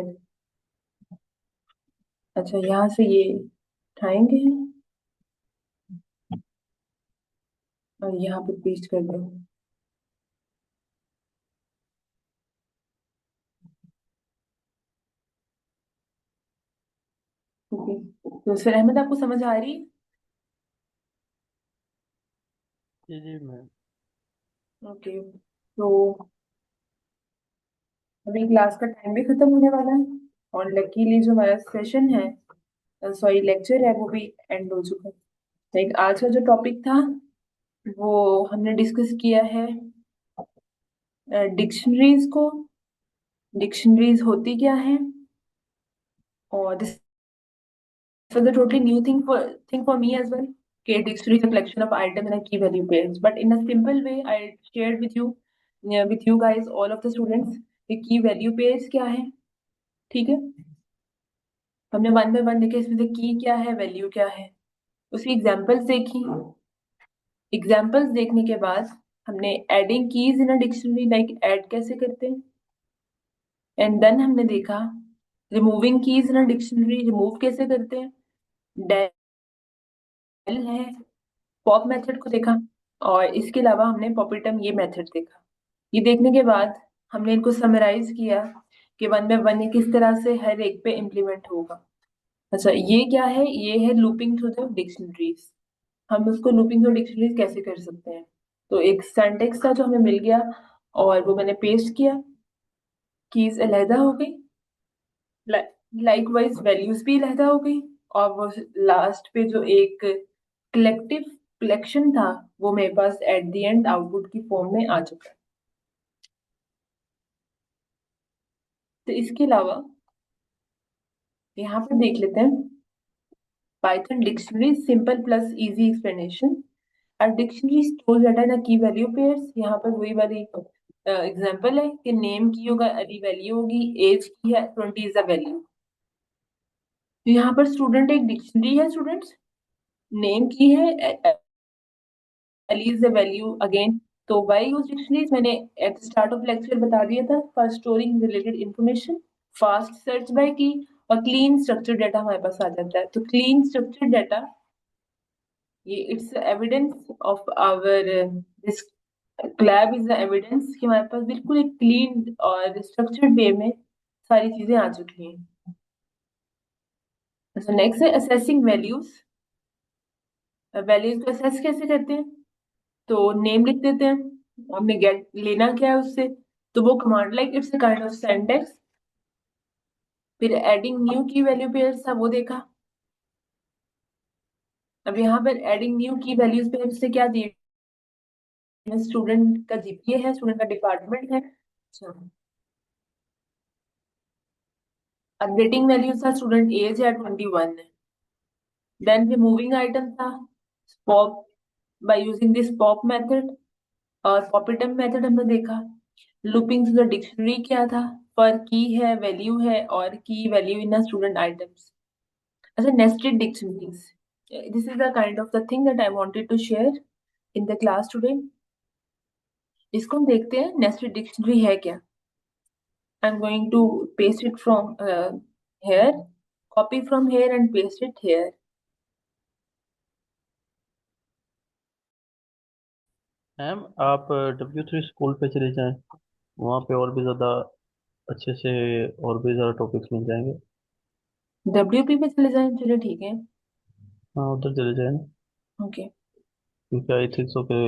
अच्छा, यहाँ से ये उठाएंगे और यहाँ पे पेस्ट कर देंगे। ओके, तो फिर अहमद आपको समझ आ रही है? जी मैम। ओके, तो अभी क्लास का टाइम भी खत्म होने वाला है और लकीली जो हमारा सेशन है, सॉरी लेक्चर है, वो भी एंड हो चुका है। लाइक आज का जो टॉपिक था वो हमने डिस्कस किया है डिक्शनरीज को, डिक्शनरीज होती क्या है, और this was a totally new thing for me as well. Okay, dictionary is a collection of items and a key value pairs. But in a simple way, I shared with you, with you guys, all of the students, कि key value pairs क्या है। ठीक है, हमने one by one देखे इसमें से की क्या है, वैल्यू क्या है। उसकी एग्जांपल्स देखी। एग्जांपल्स देखने के बाद हमने adding keys in a dictionary, like add कैसे करते हैं। एंड देन हमने देखा removing keys in a dictionary, remove कैसे करते हैं। डेल है, पॉप मेथड को देखा। और इसके अलावा हमने पॉपिटम ये मेथड देखा। ये देखने के बाद हमने इनको समराइज किया कि वन बाय वन ये किस तरह से हर एक पे इम्प्लीमेंट होगा। अच्छा, ये क्या है, ये है लूपिंग थ्रू द डिक्शनरीज। हम उसको लूपिंग थ्रू डिक्शनरीज कैसे कर सकते हैं। तो एक सिंटेक्स था जो हमें मिल गया और वो मैंने पेस्ट किया, कीज अलहदा हो गई, लाइकवाइज वैल्यूज भी अलहदा हो गई। और वो लास्ट पे जो एक कलेक्टिव कलेक्शन था वो मेरे पास एट द एंड आउटपुट की फॉर्म में आ चुका है। तो इसके अलावा यहाँ पर देख लेते हैं Python dictionary simple plus easy explanation. और डिक्शनरी स्टोर डाटा ना की वैल्यू पेयर्स। यहाँ पर वही वाली एग्जांपल है कि नेम की होगा अली वैल्यू होगी, एज की है 20 इज द वैल्यू। तो यहाँ पर स्टूडेंट एक डिक्शनरी है स्टूडेंट्स, नेम की है Ali is the value again. तो वाई यूज डिक्शनरीज मैंने एट स्टार्ट ऑफ लेक्चर बता दिया था, for storing related information, fast search by की, और क्लीन स्ट्रक्चर्ड डाटा हमारे पास आ जाता है। तो क्लीन स्ट्रक्चर्ड डाटा ये it's evidence of our this club is the evidence कि हमारे पास बिल्कुल एक क्लीन और स्ट्रक्चर्ड वे में सारी चीजें आ चुकी हैं। तो नेक्स्ट है असेसिंग वैल्यूज। वैल्यूज को असेस कैसे करते हैं। तो नेम लिख देते हैं, हमने गेट लेना क्या है उससे। तो वो command like it's a kind of syntax. फिर एडिंग न्यू की वैल्यू पेयर्स था वो देखा। अब यहाँ पर एडिंग न्यू की वैल्यूज पेयर्स से क्या दिए, स्टूडेंट का जीपीए है, स्टूडेंट का डिपार्टमेंट है। अच्छा, अपडेटिंग वैल्यूज था स्टूडेंट एज है 21 है। देन रिमूविंग आइटम था pop by using this pop method. और पॉपिटम मेथड हमने देखा। लूपिंग टू द डिक्शनरी क्या था, पर की है वैल्यू है और की वैल्यू इन स्टूडेंट आइटम्स। अच्छा, nested dictionaries. This is the kind of the thing that I wanted to share in the class today. इसको हम देखते हैं nested dictionary है क्या। I'm going to paste it from here, copy from here and paste it here. Ma'am आप W3 school पे चले जाएं, वहाँ पे और भी ज़्यादा अच्छे से और भी ज़्यादा टॉपिक्स मिल जाएंगे। WP पे चले जाएं, चलो ठीक है। हाँ उधर चले जाएं ना, ओके, क्योंकि आई थिंक सो के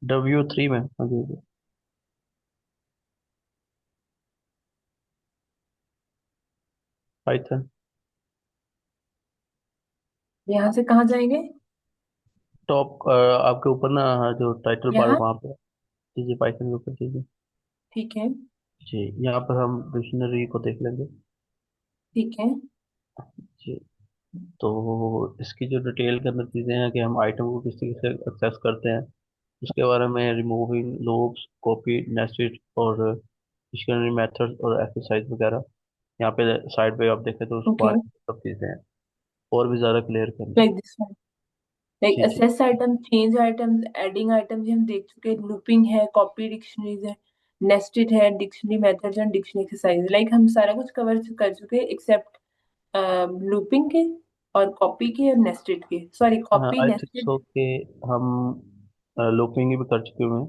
W3 में, हाँ जी पाइथन यहाँ से कहाँ जाएंगे। टॉप आपके ऊपर ना, हाँ, जो टाइटल बार यहाँ, वहाँ पे कीजिए, पाइथन के ऊपर कीजिए। ठीक है। जी, यहाँ पर हम डिक्शनरी को देख लेंगे। ठीक है। जी, तो इसकी जो डिटेल के अंदर चीज़ें हैं कि हम आइटम को किस तरीके से एक्सेस करते हैं, उसके बारे में रिमूविंग लूप्स, कॉपी, नेस्टेड और डिक्शनरी मेथड्स और एक्सरसाइज वगैरह, यहाँ पे साइड पे आप देखें तो उस ओके, बारे में सब चीज़ें हैं और भी ज़्यादा क्लियर करना। लाइक दिस वन, लाइक जी जी। Access item, change items, adding items हम देख चुके हैं। लूपिंग है, कॉपी डिक्शनरीज है, नेस्टेड है, dictionary methods and dictionary exercise. Like हम सारा कुछ कवर कर चुके हैं एक्सेप्ट लूपिंग के और कॉपी के और नेस्टेड के, सॉरी हाँ कॉपी आई थिंक नेस्टेड। सो कि हम लूपिंग भी कर चुके हुए हैं।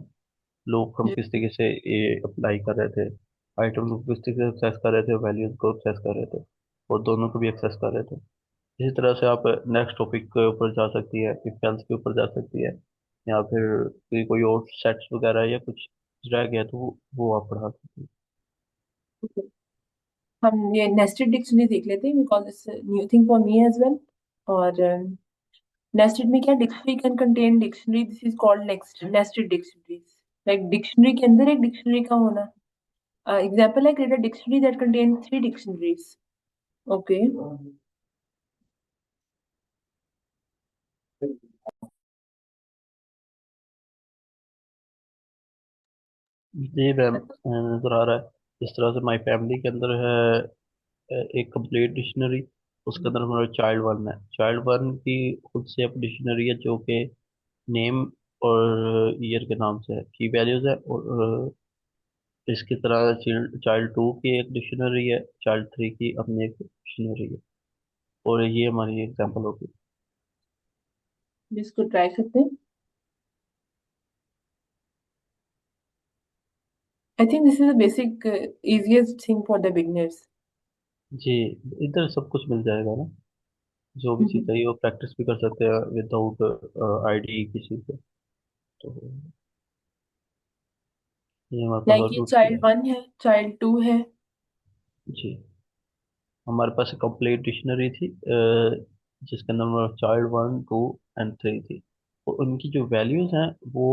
लूप हम किस तरीके से ये अप्लाई कर रहे थे, आइटम को किस तरीके से एक्सेस कर रहे थे, वैल्यूज को एक्सेस कर रहे थे, और दोनों को भी एक्सेस कर रहे थे। इसी तरह से आप नेक्स्ट टॉपिक के ऊपर जा सकती है, इफ एल्स के ऊपर जा सकती है, या फिर कोई और सेट्स वगैरह या कुछ रह गया तो वो आप पढ़ा सकती है। हम ये नेस्टेड डिक्शनरी देख लेते हैं because it's new thing for me as well. और नेस्टेड में क्या, dictionary can contain dictionary, this is called next nested dictionaries. Like dictionary के अंदर एक डिक्शनरी का होना। एग्जाम्पल है create a dictionary that contain 3 dictionaries. Okay, जी मैम, नजर आ रहा है। जिस तरह से माई फैमिली के अंदर है एक कंप्लीट डिक्शनरी, उसके अंदर हमारा चाइल्ड वन है। चाइल्ड वन की खुद से एक डिक्शनरी है जो कि नेम और ईयर के नाम से है, की वैल्यूज है। और इसकी तरह चाइल्ड टू की एक डिक्शनरी है, चाइल्ड थ्री की अपनी एक डिक्शनरी है। और ये हमारी एग्जाम्पल होगी। जिसको ट्राई करते हैं। I think this is the basic easiest thing for the beginners. जी, इधर सब कुछ मिल जाएगा ना, जो भी चीज़ चाहिए वो प्रैक्टिस भी कर सकते हैं विदाउट आईडी किसी से। तो ये हमारे पास लाइक और ये दूसरी चाइल्ड है। वन है, चाइल्ड टू है। जी, हमारे पास एक कंप्लीट डिक्शनरी थी जिसके अंदर child one two and three थी। और उनकी जो वैल्यूज हैं वो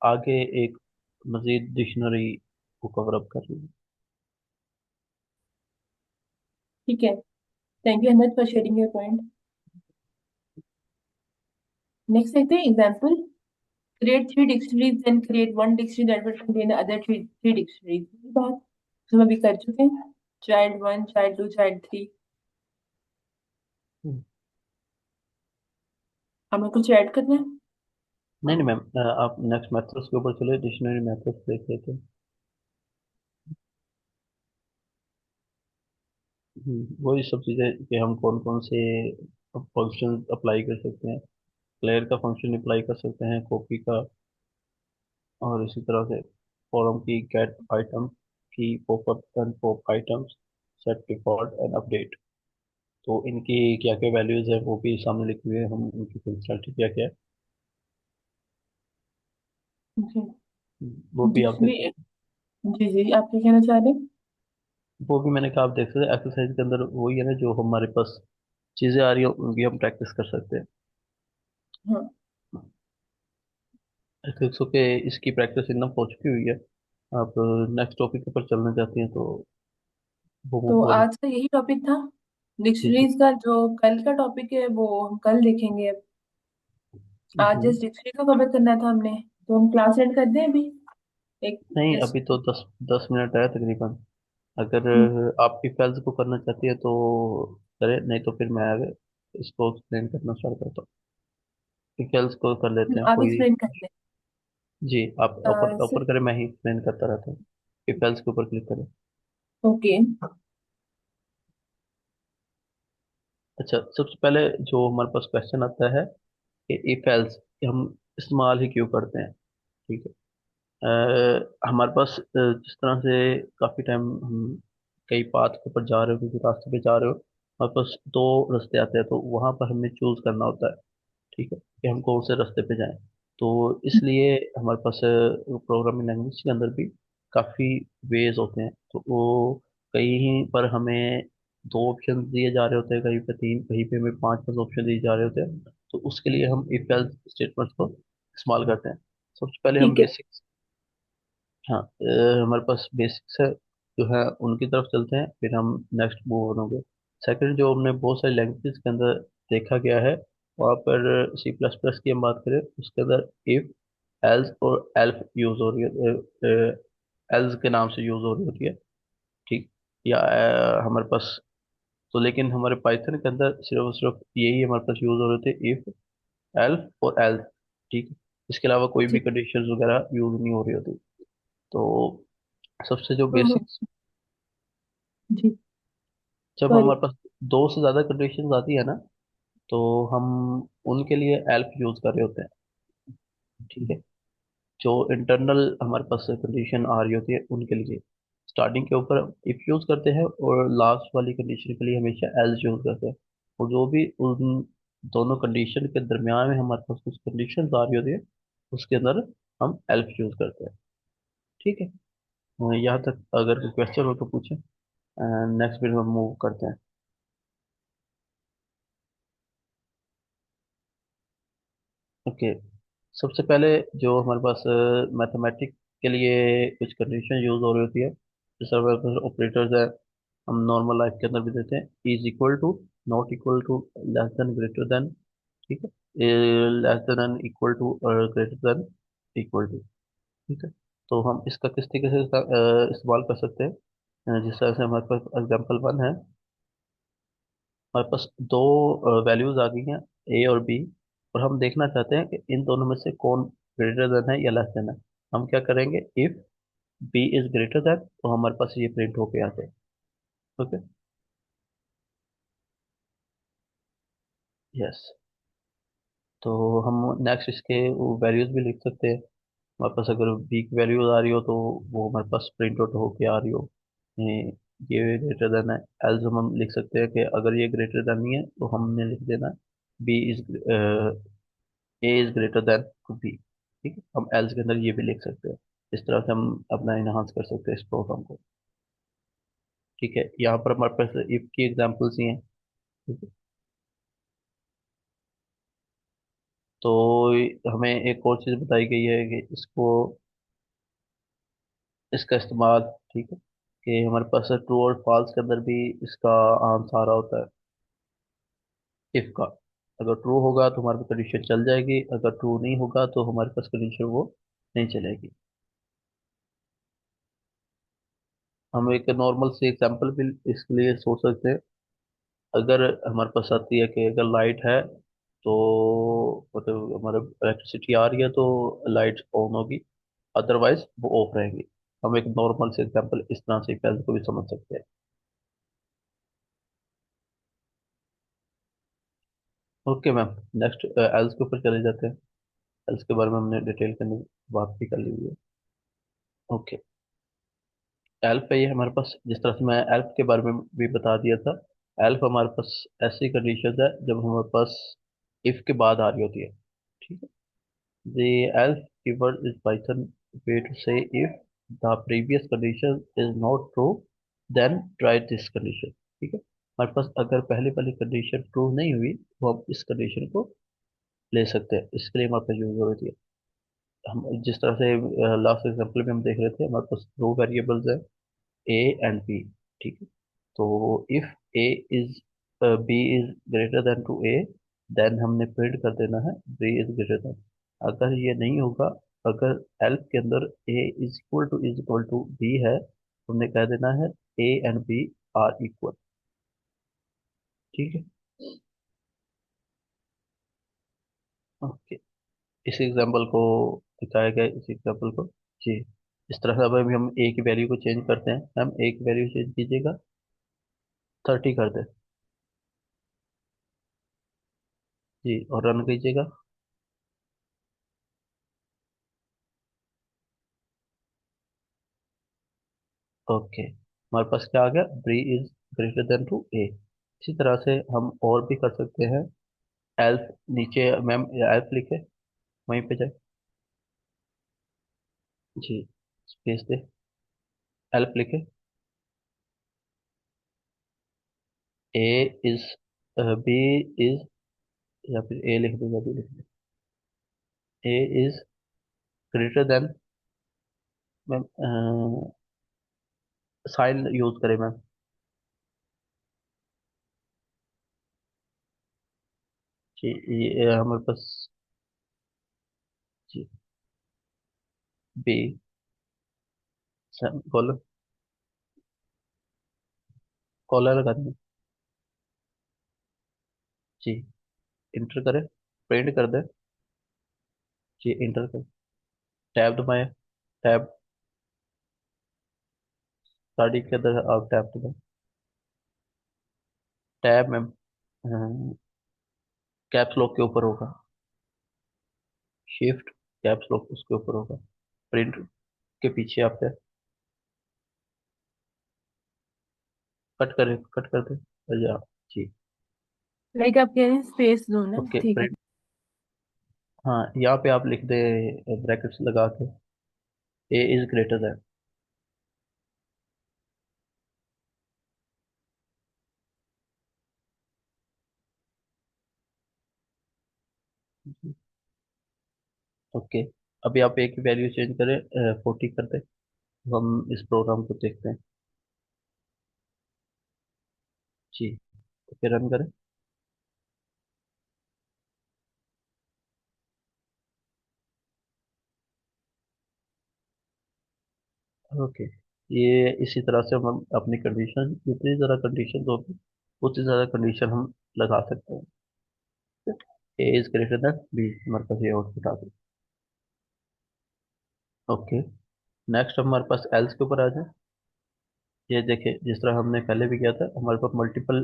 आगे एक मजीद डिक्शनरी को कवर अप कर रही है। ठीक है, thank you Ahmad for sharing your point. Next देखते हैं example. Create three dictionaries and create one dictionary that will contain other three dictionaries. बात हम अभी कर चुके हैं, child one, child two, child three. हम्म। हमें कुछ ऐड करना है? नहीं नहीं मैम, आप नेक्स्ट मेथड्स के ऊपर चले, डिक्शनरी मेथड्स देख लेते हैं। वही सब चीज़ें कि हम कौन कौन से फंक्शन अप्लाई कर सकते हैं। क्लियर का फंक्शन अप्लाई कर सकते हैं, कॉपी का, और इसी तरह से फॉर्म की गेट आइटम की popup and pop items, set default and update. तो इनकी क्या क्या वैल्यूज है वो भी सामने लिखे हुए हैं, हम उनकी फंक्शनलिटी क्या क्या है जी। वो भी आप देख डिक्शनरी। सकते जी जी, आप क्या कहना चाह रहे हैं? हैं। वो भी मैंने कहा आप देख सकते हैं, एक्सरसाइज के अंदर वही है ना, जो हमारे पास चीज़ें आ रही हैं उनकी हम प्रैक्टिस कर सकते हैं। हाँ। एक्सरसाइज के इसकी प्रैक्टिस इनफ हो चुकी हुई है। आप नेक्स्ट टॉपिक पर चलना चाहती हैं तो वो तो बोले। आज का यही टॉपिक था। जी जी। डिक्शनरीज का जो कल का टॉपिक है वो हम कल देखेंगे। अब आज हम्म। जिस डिक्शनरी को कवर करना था हमने, तो हम क्लास एंड कर दें अभी। एक नहीं, जस्ट। अभी तो 10 10 मिनट है तकरीबन। अगर आप इफेल्स को करना चाहती है तो करें, नहीं तो फिर मैं आगे इसको एक्सप्लेन करना स्टार्ट करता हूँ। इफेल्स को कर लेते हैं आप कोई। एक्सप्लेन कर लें। जी, आप ऊपर ऊपर करें, मैं ही एक्सप्लेन करता रहता हूँ। इफेल्स के ऊपर क्लिक करें। ओके। अच्छा, सबसे पहले जो हमारे पास क्वेश्चन आता है कि इफेल्स हम इस्तेमाल ही क्यों करते हैं। ठीक है। हमारे पास जिस तरह से काफ़ी टाइम हम कई पाथ के ऊपर जा रहे हो, किसी रास्ते पे जा रहे हो, हमारे पास दो रास्ते आते हैं, तो वहाँ पर हमें चूज करना होता है। ठीक है, कि हम कौन से रास्ते पे जाएं। तो इसलिए हमारे पास प्रोग्रामिंग लैंग्वेज के अंदर भी काफ़ी वेज होते हैं। तो वो कहीं पर हमें दो ऑप्शन दिए जा रहे होते हैं, कहीं पे तीन, कहीं पे हमें पांच पांच ऑप्शन दिए जा रहे होते हैं। तो उसके लिए हम इफ एल्स स्टेटमेंट्स को इस्तेमाल करते हैं। सबसे पहले हम ठीक है। बेसिक, हाँ, हमारे पास बेसिक्स है जो है उनकी तरफ चलते हैं, फिर हम नेक्स्ट मूव ऑन होंगे। सेकंड, जो हमने बहुत सारी लैंग्वेजेस के अंदर देखा गया है, वहाँ पर सी प्लस प्लस की हम बात करें, उसके अंदर इफ, एल्स और एल्फ यूज हो रही है, एल्स के नाम से यूज हो रही होती है। ठीक, या हमारे पास, तो लेकिन हमारे पाइथन के अंदर सिर्फ और सिर्फ यही हमारे पास यूज हो रहे थे, इफ, एल्फ और एल्स। ठीक, इसके अलावा कोई भी ठीक। कंडीशंस वगैरह यूज नहीं हो रही होती। तो सबसे जो तो बेसिक, जी। जब सॉरी। हमारे पास दो से ज्यादा कंडीशन आती है ना, तो हम उनके लिए एल्फ यूज कर रहे होते हैं। ठीक है, जो इंटरनल हमारे पास कंडीशन आ रही होती है उनके लिए स्टार्टिंग के ऊपर इफ यूज करते हैं, और लास्ट वाली कंडीशन के लिए हमेशा एल्स यूज करते हैं। और जो भी उन दोनों कंडीशन के दरमियान में हमारे पास कुछ कंडीशन आ रही होती है, उसके अंदर हम एल्फ यूज करते हैं। ठीक है, यहाँ तक अगर कोई क्वेश्चन हो तो पूछें, नेक्स्ट फिर हम मूव करते हैं। ओके, सबसे पहले जो हमारे पास मैथमेटिक के लिए कुछ कंडीशन यूज हो रही होती है, जैसे हमारे पास ऑपरेटर्स है, हम नॉर्मल लाइफ के अंदर भी देते हैं, is equal to, not equal to, less than, greater than. ठीक है, लेस देन, इक्वल टू और ग्रेटर देन, इक्वल टू। ठीक है, तो हम इसका किस तरीके से इस्तेमाल कर सकते हैं। जिस तरह से हमारे पास एग्जाम्पल वन है, हमारे पास दो वैल्यूज आ गई हैं, ए और बी, और हम देखना चाहते हैं कि इन दोनों में से कौन ग्रेटर देन है या लेस देन है। हम क्या करेंगे, if B is greater than, तो हमारे पास ये प्रिंट होके आ जाए। Okay, yes. तो हम नेक्स्ट इसके वैल्यूज भी लिख सकते हैं। हमारे पास अगर बी की वैल्यूज आ रही हो तो वो हमारे पास प्रिंट आउट होके आ रही हो, ये ग्रेटर देन है। एल्स हम लिख सकते हैं कि अगर ये ग्रेटर देन नहीं है तो हमने लिख देना B is A is greater than to B. ठीक है, हम एल्स के अंदर ये भी लिख सकते हैं। इस तरह से हम अपना इनहांस कर सकते हैं इस प्रोग्राम को। ठीक है, यहाँ पर हमारे पास इफ की एग्जांपल्स ही हैं। ठीक है, तो हमें एक और चीज़ बताई गई है कि इसको, इसका इस्तेमाल, ठीक है, कि हमारे पास ट्रू और फॉल्स के अंदर भी इसका आंसर आ रहा होता है इफ का। अगर ट्रू होगा तो हमारे पास कंडीशन चल जाएगी, अगर ट्रू नहीं होगा तो हमारे पास कंडीशन वो नहीं चलेगी। हम एक नॉर्मल से एग्जांपल भी इसके लिए सोच सकते हैं। अगर हमारे पास आती है कि अगर लाइट है तो मतलब हमारे इलेक्ट्रिसिटी आ रही है तो लाइट ऑन होगी, अदरवाइज वो ऑफ रहेगी। हम एक नॉर्मल से एग्जांपल इस तरह से पहले को भी समझ सकते हैं। ओके मैम, नेक्स्ट एल्स के ऊपर चले जाते हैं। एल्स के बारे में हमने डिटेल करने बात भी कर ली हुई है। ओके, एल्फ है ये हमारे पास, जिस तरह से मैं एल्फ के बारे में भी बता दिया था। एल्फ हमारे पास ऐसी कंडीशन है जब हमारे पास इफ के बाद आ रही होती है। ठीक है, the elf keyword is Python way to say if the previous condition is not true then try this condition। ठीक है, हमारे पास अगर पहले वाली कंडीशन ट्रू नहीं हुई तो हम इस कंडीशन को ले सकते हैं। इसके लिए हमारे पास यूज होती है। हम जिस तरह से लास्ट एग्जांपल में हम देख रहे थे, हमारे पास दो वेरिएबल्स है, ए एंड बी। ठीक है, तो if A is B is greater than to A, then हमने प्रिंट कर देना है बी इज ग्रेटर देन। अगर ये नहीं होगा, अगर एल्फ के अंदर A is equal to B है, तो हमने कह देना है A and B are equal. ठीक है, ओके, इस एग्जांपल को दिखाया गया, इस एग्जांपल को। जी, इस तरह से अब अभी हम ए की वैल्यू को चेंज करते हैं। हम ए की वैल्यू चेंज कीजिएगा, 30 कर दें। जी, और रन कीजिएगा। ओके, हमारे पास क्या आ गया, B is greater than to A. इसी तरह से हम और भी कर सकते हैं। एल्फ, नीचे मैम एल्फ लिखे, वहीं पे जाए। जी, स्पेस दे, एल्फ लिखे, ए इज, बी इज, या फिर ए लिख दो, या बी लिख दो, A is greater than, ma'am sign use करें मैम। जी, ये हमारे पास, जी, बी, कॉलर, कॉलर लगा दें। जी, इंटर करें, प्रिंट कर दे। जी, इंटर कर, टैब दबाएं, टैब, गाड़ी के अंदर आप टैब दबाएं, टैब में कैप्स लॉक के ऊपर होगा, शिफ्ट कैप्स लॉक उसके ऊपर होगा, प्रिंट के पीछे आप है, कट करें, कट कर दे, या, जी, लाइक आप कह रहे हैं स्पेस दो ना, ओके, ठीक है। प्रिंट, हाँ, यहाँ पे आप लिख दे ब्रैकेट्स लगा के, ए इज ग्रेटर देन। ओके, अभी आप ए की वैल्यू चेंज करें, 40 कर दे। हम इस प्रोग्राम को देखते हैं। जी, ओके, रन करें। ओके, ये इसी तरह से हम अपनी कंडीशन, जितनी ज़्यादा कंडीशन होगी उतनी ज़्यादा कंडीशन हम लगा सकते हैं। ए इज ग्रेटर देन बी, हमारे पास ये आउटपुट आ गई। ओके, नेक्स्ट हमारे पास एल्स के ऊपर आ जाए। ये देखिए, जिस तरह हमने पहले भी किया था, हमारे पास मल्टीपल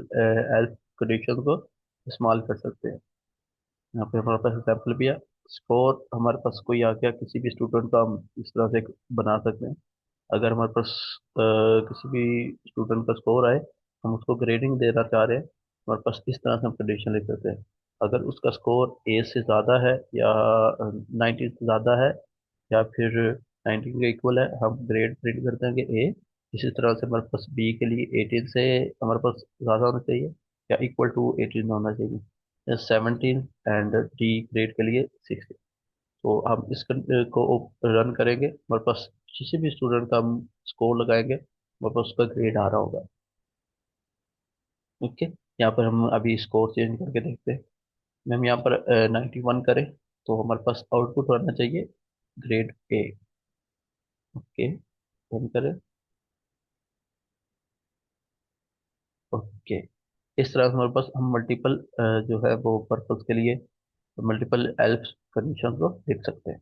एल्स कंडीशन को इस्तेमाल कर सकते हैं। यहाँ पे हमारे पास एग्जाम्पल भी है। स्कोर हमारे पास कोई आ गया, किसी भी स्टूडेंट का हम इस तरह से बना सकते हैं। अगर हमारे पास किसी भी स्टूडेंट का स्कोर आए, हम उसको ग्रेडिंग देना चाह रहे हैं, हमारे पास इस तरह से हम कंडीशन लिख सकते हैं। अगर उसका स्कोर ए से ज़्यादा है या 90 से ज़्यादा है या फिर 90 के इक्वल है, हम ग्रेड प्रिंट कर देंगे ए। इसी तरह से हमारे पास बी के लिए 18 से हमारे पास ज़्यादा होना चाहिए या इक्वल टू 18 होना चाहिए, 17, एंड डी ग्रेड के लिए 60। तो हम इस को रन करेंगे, हमारे पास किसी भी स्टूडेंट का हम स्कोर लगाएंगे, हमारे पास उसका ग्रेड आ रहा होगा। ओके, यहाँ पर हम अभी स्कोर चेंज करके देखते हैं। हम यहाँ पर 91 करें तो हमारे पास आउटपुट होना चाहिए ग्रेड ए। ओके, रन करें। ओके, इस तरह से हमारे पास हम मल्टीपल जो है वो पर्पस के लिए मल्टीपल एल्स कंडीशन को देख सकते हैं।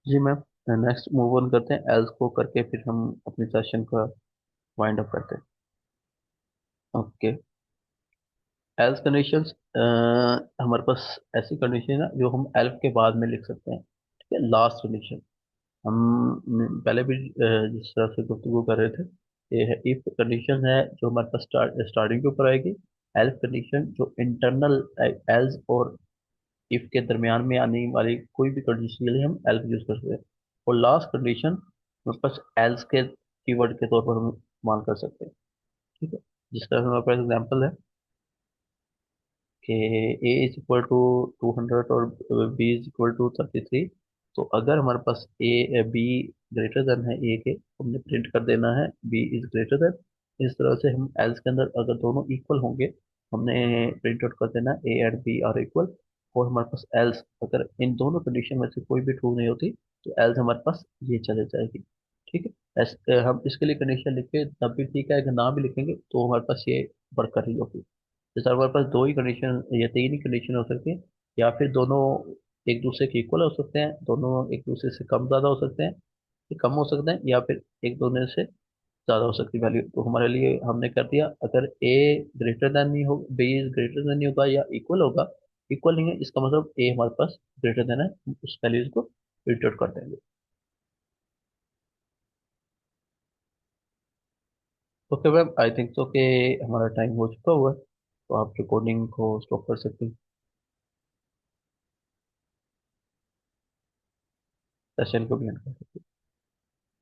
जी मैम, नेक्स्ट मूव ऑन करते हैं, एल्स को करके फिर हम अपनी सेशन का वाइंड अप करते हैं। ओके, एल्स कंडीशंस हमारे पास ऐसी कंडीशन है जो हम एल्फ के बाद में लिख सकते हैं। ठीक है, लास्ट कंडीशन हम पहले भी जिस तरह से गुफ्तगू कर रहे थे, ये है इफ कंडीशन है जो हमारे पास स्टार्टिंग के ऊपर आएगी। एल्फ कंडीशन जो इंटरनल एल्स और इफ के दरमियान में आने वाली कोई भी कंडीशन के लिए हम एल्फ यूज कर सकते हैं। और लास्ट कंडीशन हमारे पास एल्स के कीवर्ड के तौर पर हम इस्तेमाल कर सकते हैं। ठीक है, जिस तरह से हमारे पास एग्जाम्पल है कि ए इज इक्वल टू 200 और बी इज इक्वल टू 33। तो अगर हमारे पास ए बी ग्रेटर देन है ए के, हमने प्रिंट कर देना है बी इज ग्रेटर देन। इस तरह से हम एल्स के अंदर अगर दोनों इक्वल होंगे, हमने प्रिंट आउट कर देना A and B are equal. और हमारे पास एल्स अगर इन दोनों कंडीशन में से कोई भी ट्रू नहीं होती, तो एल्स हमारे पास ये चले जाएगी। ठीक है, हम इसके लिए कंडीशन लिख के तब भी ठीक है, अगर ना भी लिखेंगे तो हमारे पास ये वर्क कर रही होगी। जैसे हमारे पास दो ही कंडीशन या तीन ही कंडीशन हो सकती है, या फिर दोनों एक दूसरे के इक्वल हो सकते हैं, दोनों एक दूसरे से कम ज़्यादा हो सकते हैं, ये कम हो सकते हैं, या फिर एक दूसरे से ज़्यादा हो सकती है वैल्यू। तो हमारे लिए हमने कर दिया, अगर ए ग्रेटर देन नहीं हो, बी इज ग्रेटर देन नहीं होगा या इक्वल होगा। इक्वल नहीं है इसका मतलब ए हमारे पास ग्रेटर देन है, हम उस वैल्यूज को प्रिंट आउट कर देंगे। Okay ma'am, I think so कि हमारा टाइम हो चुका हुआ है, तो आप रिकॉर्डिंग को स्टॉप कर सकते हैं, सेशन को भी एंड कर सकते हैं।